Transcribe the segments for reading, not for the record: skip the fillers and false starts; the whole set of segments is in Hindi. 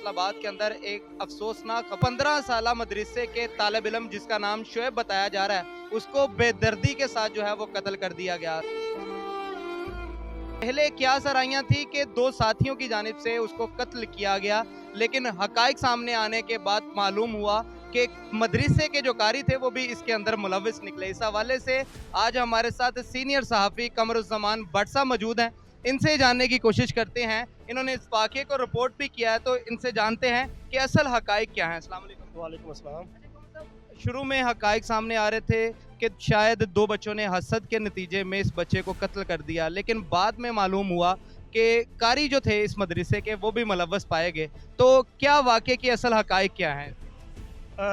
फैसलाबाद के अंदर एक अफसोसनाक 15 साला मदरसे के तालिब इल्म जिसका नाम शुएब बताया जा रहा है, उसको बेदर्दी के साथ जो है वो कत्ल कर दिया गया। पहले क्या सराहियां थी कि दो साथियों की जानिब से उसको कत्ल किया गया, लेकिन हकाइक सामने आने के बाद मालूम हुआ कि मदरसे के जो कारी थे वो भी इसके अंदर मुलविस निकले। इस हवाले से आज हमारे साथ सीनियर सहाफ़ी कमरुज़्ज़मान भट्ट साहब मौजूद हैं। इनसे जानने की कोशिश करते हैं। इन्होंने इस वाक़े को रिपोर्ट भी किया है, तो इनसे जानते हैं कि असल हकाइक क्या हैं। अस्सलाम वालेकुम। वालेकुम अस्सलाम। शुरू में हकाइक सामने आ रहे थे कि शायद दो बच्चों ने हसद के नतीजे में इस बच्चे को कत्ल कर दिया, लेकिन बाद में मालूम हुआ कि कारी जो थे इस मदरसे के वो भी मुलव्वस पाए गए। तो क्या वाक़े की असल हकाइक क्या है?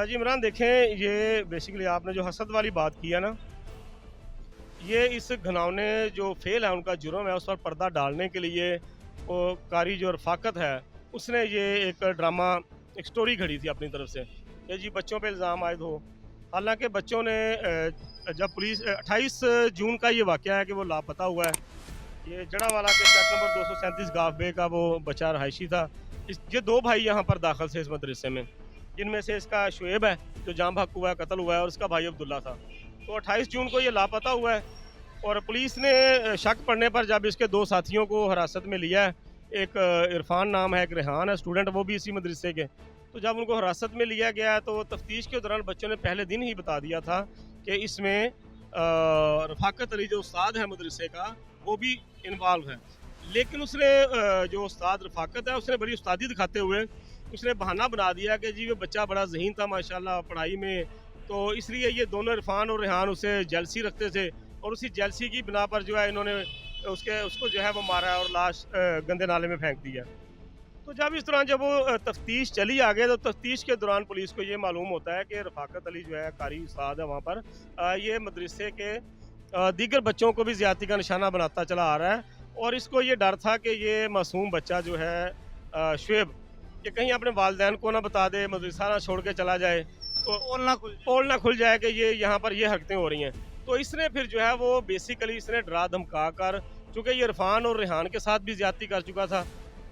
जी इमरान देखें, ये बेसिकली आपने जो हसद वाली बात की है ना, ये इस घिनौने जो फेल है उनका जुर्म है, उस पर पर्दा डालने के लिए वो कारी जो रफाकत है उसने ये एक ड्रामा, एक स्टोरी घड़ी थी अपनी तरफ से कि जी बच्चों पे इल्ज़ाम आयद हो। हालांकि बच्चों ने जब पुलिस 28 जून का ये वाक़या है कि वो लापता हुआ है। ये जड़ावाला के सेक्टर नंबर 237 गाफबे का वो बच्चा रहायशी था। ये दो भाई यहाँ पर दाखिल थे इस मदरसे में, जिनमें से इसका शुएब है जो जाम बहक हुआ है, कत्ल हुआ है, और इसका भाई अब्दुल्ला था। तो 28 जून को ये लापता हुआ है और पुलिस ने शक पड़ने पर जब इसके दो साथियों को हिरासत में लिया है, एक इरफान नाम है, एक रेहान है स्टूडेंट, वो भी इसी मदरसे के। तो जब उनको हिरासत में लिया गया तो तफ्तीश के दौरान बच्चों ने पहले दिन ही बता दिया था कि इसमें रफाकत अली जो उस्ताद है मदरसे का वो भी इन्वॉल्व है। लेकिन उसने जो उस्ताद रफाकत है उसने बड़ी उस्तादी दिखाते हुए उसने बहाना बना दिया कि जी वो बच्चा बड़ा ज़हीन था माशाल्लाह पढ़ाई में, तो इसलिए ये दोनों इरफान और रेहान उसे जेलसी रखते थे और उसी जेलसी की बिना पर जो है इन्होंने उसको जो है वो मारा और लाश गंदे नाले में फेंक दिया। तो जब इस दौरान जब वो तफ्तीश चली आगे तो तफ्तीश के दौरान पुलिस को ये मालूम होता है कि रफाकत अली जो है कारी उस्ताद है वहाँ पर, ये मदरसे के दीगर बच्चों को भी ज़्यादती का निशाना बनाता चला आ रहा है और इसको ये डर था कि ये मासूम बच्चा जो है शुएब, ये कहीं अपने वालिदैन को ना बता दे, मदरसा ना छोड़ के चला जाए, तो पोल ना खुल जाए कि ये यहाँ पर ये हरकतें हो रही हैं। तो इसने फिर जो है वो बेसिकली इसने डरा धमका कर, चूँकि ये इरफान और रेहान के साथ भी ज़्यादती कर चुका था,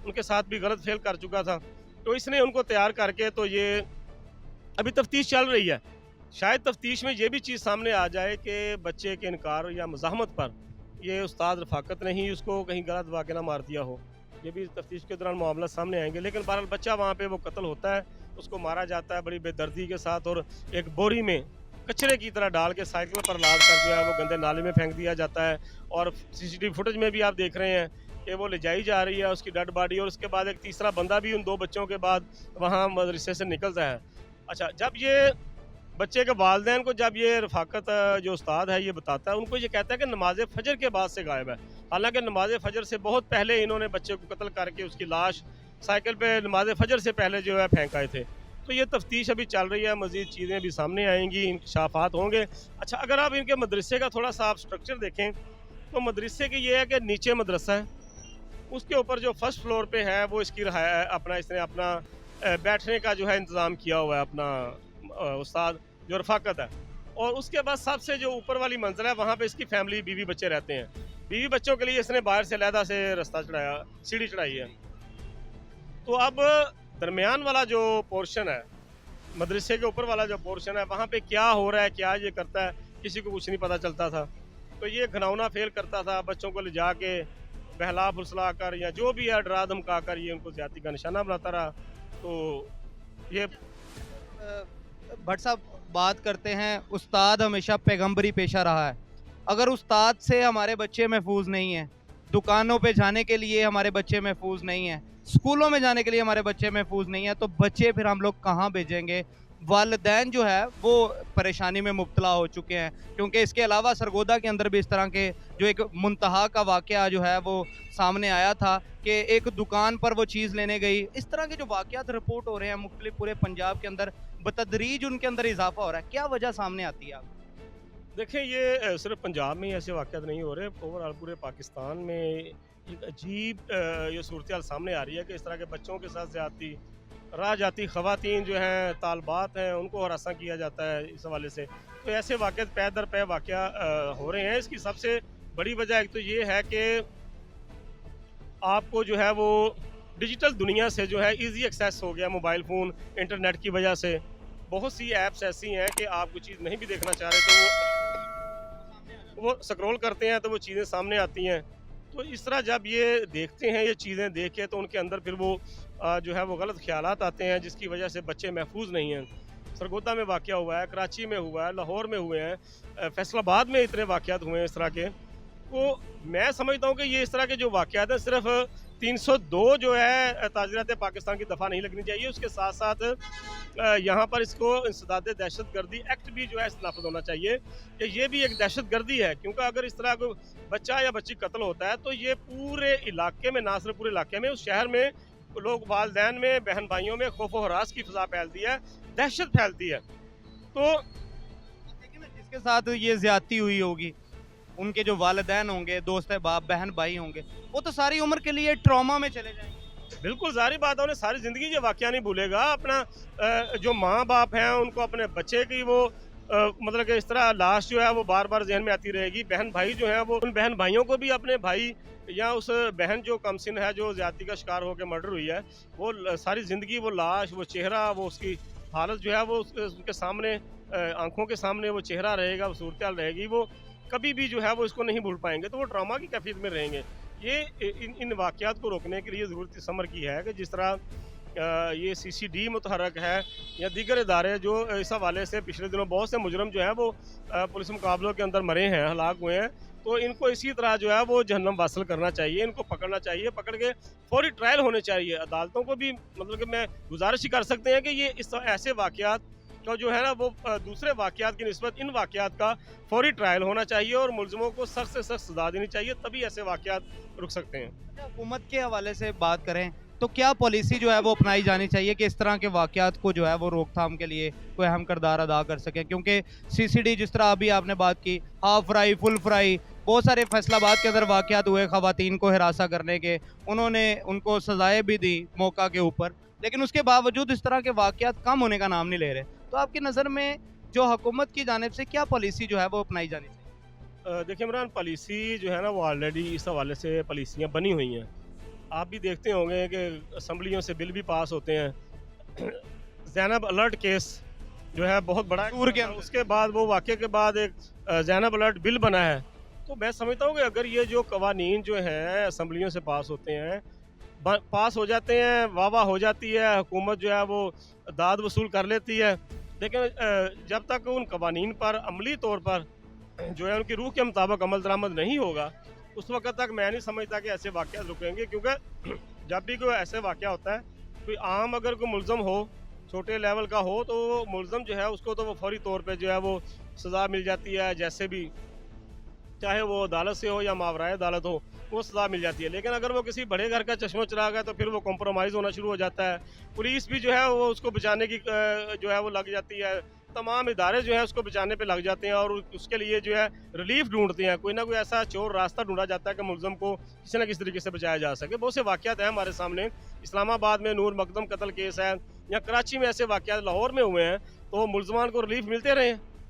उनके साथ भी गलत फेल कर चुका था, तो इसने उनको तैयार करके, तो ये अभी तफ्तीश चल रही है। शायद तफ्तीश में ये भी चीज़ सामने आ जाए कि बच्चे के इनकार या मज़ाहमत पर ये उस्ताद रफाकत ने ही उसको कहीं गलत वाक़या ना मार दिया हो। ये भी तफ्तीश के दौरान मामला सामने आएंगे। लेकिन बहरहाल बच्चा वहाँ पे वो कत्ल होता है, उसको मारा जाता है बड़ी बेदर्दी के साथ और एक बोरी में कचरे की तरह डाल के साइकिल पर लाद कर जो है वो गंदे नाले में फेंक दिया जाता है। और सीसीटीवी फुटेज में भी आप देख रहे हैं कि वो ले जाई जा रही है उसकी डेड बॉडी, और उसके बाद एक तीसरा बंदा भी उन दो बच्चों के बाद वहाँ मदरसे से निकलता है। अच्छा, जब ये बच्चे के वालिदैन को जब ये रफाकत जो उस्ताद है ये बताता है, उनको ये कहता है कि नमाज फ़जर के बाद से गायब है। हालांकि नमाज फ़जर से बहुत पहले इन्होंने बच्चे को कत्ल करके उसकी लाश साइकिल पे नमाज फ़जर से पहले जो है फेंक आए थे। तो ये तफ्तीश अभी चल रही है, मज़ीद चीज़ें भी सामने आएंगी, इंकशाफात होंगे। अच्छा, अगर आप इनके मदरसे का थोड़ा सा आप स्ट्रक्चर देखें तो मदरसे की ये है कि नीचे मदरसा है, उसके ऊपर जो फर्स्ट फ्लोर पे है वो इसकी अपना इसने अपना बैठने का जो है इंतज़ाम किया हुआ है अपना उस्ताद जो रफाकत है, और उसके बाद सबसे जो ऊपर वाली मंजिल है वहाँ पे इसकी फैमिली बीवी बच्चे रहते हैं। बीवी बच्चों के लिए इसने बाहर से अलहदा से रास्ता चढ़ाया, सीढ़ी चढ़ाई है। तो अब दरमियान वाला जो पोर्शन है, मदरसे के ऊपर वाला जो पोर्शन है, वहाँ पे क्या हो रहा है, क्या ये करता है, किसी को कुछ नहीं पता चलता था। तो ये घिनौना फेल करता था, बच्चों को ले जा के बहला फुसला कर या जो भी है डरा धमका कर ये उनको ज़्यादती का निशाना बनाता रहा। तो ये भट्ट साहब बात करते हैं, उस्ताद हमेशा पैगंबरी पेशा रहा है। अगर उस्ताद से हमारे बच्चे महफूज नहीं हैं, दुकानों पे जाने के लिए हमारे बच्चे महफूज नहीं हैं, स्कूलों में जाने के लिए हमारे बच्चे महफूज नहीं हैं, तो बच्चे फिर हम लोग कहाँ भेजेंगे? वालिदैन जो है वो परेशानी में मुब्तला हो चुके हैं, क्योंकि इसके अलावा सरगोदा के अंदर भी इस तरह के जो एक मुंतहा का वाक़या जो है वो सामने आया था कि एक दुकान पर वो चीज़ लेने गई। इस तरह के जो वाक़यात रिपोर्ट हो रहे हैं मुख्तलिफ पूरे पंजाब के अंदर, बतदरीज उनके अंदर इजाफा हो रहा है, क्या वजह सामने आती है आपको? देखें, ये सिर्फ पंजाब में ही ऐसे वाक़यात नहीं हो रहे, ओवरऑल पूरे पाकिस्तान में एक अजीब ये सूरत हाल सामने आ रही है कि इस तरह के बच्चों के साथ ज़्यादती, राह जाती ख़वातीन जो हैं, तालबात हैं, उनको हरासा किया जाता है इस हवाले से। तो ऐसे वाक़यात पै दर पै वाक़या हो रहे हैं। इसकी सबसे बड़ी वजह एक तो ये है कि आपको जो है वो डिजिटल दुनिया से जो है ईज़ी एक्सेस हो गया मोबाइल फ़ोन, इंटरनेट की वजह से। बहुत सी ऐप्स ऐसी हैं कि आप कोई चीज़ नहीं भी देखना चाह रहे तो वो स्क्रॉल करते हैं तो वो चीज़ें सामने आती हैं। तो इस तरह जब ये देखते हैं ये चीज़ें देख के तो उनके अंदर फिर वो जो है वो गलत ख़्यालात आते हैं जिसकी वजह से बच्चे महफूज नहीं हैं। सरगोदा में वाक़या हुआ है, कराची में हुआ है, लाहौर में हुए हैं, फैसलाबाद में इतने वाक़यात हुए हैं इस तरह के। तो मैं समझता हूँ कि ये इस तरह के जो वाक़यात हैं सिर्फ़ 302 जो है ताज़ीरात पाकिस्तान की दफ़ा नहीं लगनी चाहिए, उसके साथ-साथ यहाँ पर इसको इंसदाद दहशतगर्दी एक्ट भी जो है नाफ़िज़ होना चाहिए कि ये भी एक दहशतगर्दी है, क्योंकि अगर इस तरह कोई बच्चा या बच्ची कत्ल होता है तो ये पूरे इलाके में, ना सिर्फ पूरे इलाके में, उस शहर में लोग वालदैन में, बहन भाइयों में खौफ व हरास की फ़िज़ा फैलती है, दहशत फैलती है। तो देखिए ना, जिसके साथ ये ज़्यादती हुई होगी, उनके जो वालिदैन होंगे, दोस्त बाप, बहन भाई होंगे, वो तो सारी उम्र के लिए ट्रॉमा में चले जाएंगे। बिल्कुल ज़ाहिर बात है, उन्हें सारी ज़िंदगी ये वाक़या नहीं भूलेगा। अपना जो माँ बाप हैं उनको अपने बच्चे की वो मतलब कि इस तरह लाश जो है वो बार बार जहन में आती रहेगी। बहन भाई जो है वो उन बहन भाइयों को भी अपने भाई या उस बहन जो कमसिन है जो ज़्यादती का शिकार होकर मर्डर हुई है, वो सारी ज़िंदगी वो लाश, वो चेहरा, वो उसकी हालत जो है वो उनके सामने आंखों के सामने वो चेहरा रहेगा, वो सूरत रहेगी। वो कभी भी जो है वो इसको नहीं भूल पाएंगे, तो वो ट्रॉमा की कैफियत में रहेंगे। ये इन वाक़यात को रोकने के लिए ज़रूरत इस अमर की है कि जिस तरह ये CCD मुतहरक है या दीगर इदारे जो इस हवाले से पिछले दिनों बहुत से मुजरम जो हैं वो पुलिस मुकाबलों के अंदर मरे हैं, हलाक हुए हैं, तो इनको इसी तरह जो है वो जहन्नम वासिल करना चाहिए, इनको पकड़ना चाहिए, पकड़ के फौरी ट्रायल होने चाहिए। अदालतों को भी मतलब कि मैं गुजारिश ही कर सकते हैं कि ये इस ऐसे वाक़यात का जो है ना वो दूसरे वाक़यात की निस्बत इन वाक़यात का फौरी ट्रायल होना चाहिए और मुलज़िमों को सख्त से सख्त सज़ा देनी चाहिए, तभी ऐसे वाक़यात रुक सकते हैं। अच्छा, हुकूमत के हवाले से बात करें तो क्या पॉलिसी जो है वो अपनाई जानी चाहिए कि इस तरह के वाक़यात को जो है वो रोकथाम के लिए कोई अहम किरदार अदा कर सकें? क्योंकि CCD जिस तरह अभी आपने बात की, हाफ फ्राई, फुल फ्राई, बहुत सारे फैसलाबाद के अंदर वाक़यात हुए ख़वातीन को हिरासा करने के, उन्होंने उनको सज़ाएँ भी दी मौका के ऊपर, लेकिन उसके बावजूद इस तरह के वाक़यात कम होने का नाम नहीं ले रहे। तो आपकी नज़र में जो हुकूमत की जानिब से क्या पॉलिसी जो है वो अपनाई जानी चाहिए? देखिए इमरान, पॉलिसी जो है ना वो ऑलरेडी इस हवाले से पॉलिसियाँ बनी हुई हैं। आप भी देखते होंगे कि असम्बलियों से बिल भी पास होते हैं। ज़ैनब अलर्ट केस जो है बहुत बड़ा है, सूर के अंदर। उसके बाद वो वाक़ये के बाद एक ज़ैनब अलर्ट बिल बना है। तो मैं समझता हूँ कि अगर ये जो कवानीन जो हैं असम्बलियों से पास होते हैं, पास हो जाते हैं, वाह हो जाती है, हुकूमत जो है वो दाद वसूल कर लेती है, लेकिन जब तक उन कवानीन पर अमली तौर पर जो है उनकी रूह के मुताबिक अमल दरामद नहीं होगा, उस वक़्त तक मैं नहीं समझता कि ऐसे वाक़यात रुकेंगे। क्योंकि जब भी कोई ऐसे वाक़या होता है, कोई आम अगर कोई मुलज़म हो, छोटे लेवल का हो, तो मुलज़म जो है उसको तो वो फौरी तौर पे जो है वो सज़ा मिल जाती है, जैसे भी, चाहे वो अदालत से हो या मावराए अदालत हो, वो सज़ा मिल जाती है। लेकिन अगर वो किसी बड़े घर का चश्मो चिराग है तो फिर वो कॉम्प्रोमाइज़ होना शुरू हो जाता है। पुलिस भी जो है वो उसको बचाने की जो है वो लग जाती है। तमाम इदारे जो है उसको बचाने पे लग जाते हैं और उसके लिए जो है रिलीफ ढूंढते हैं। कोई ना कोई ऐसा चोर रास्ता ढूंढा जाता है कि मुलज़म को किसी न किसी तरीके से बचाया जा सके। बहुत से वाक़यात हैं हमारे सामने। इस्लामाबाद में नूर मकदम कत्ल केस है, या कराची में ऐसे वाक़यात लाहौर में हुए हैं, तो मुलज़मान को रिलीफ मिलते रहे हैं।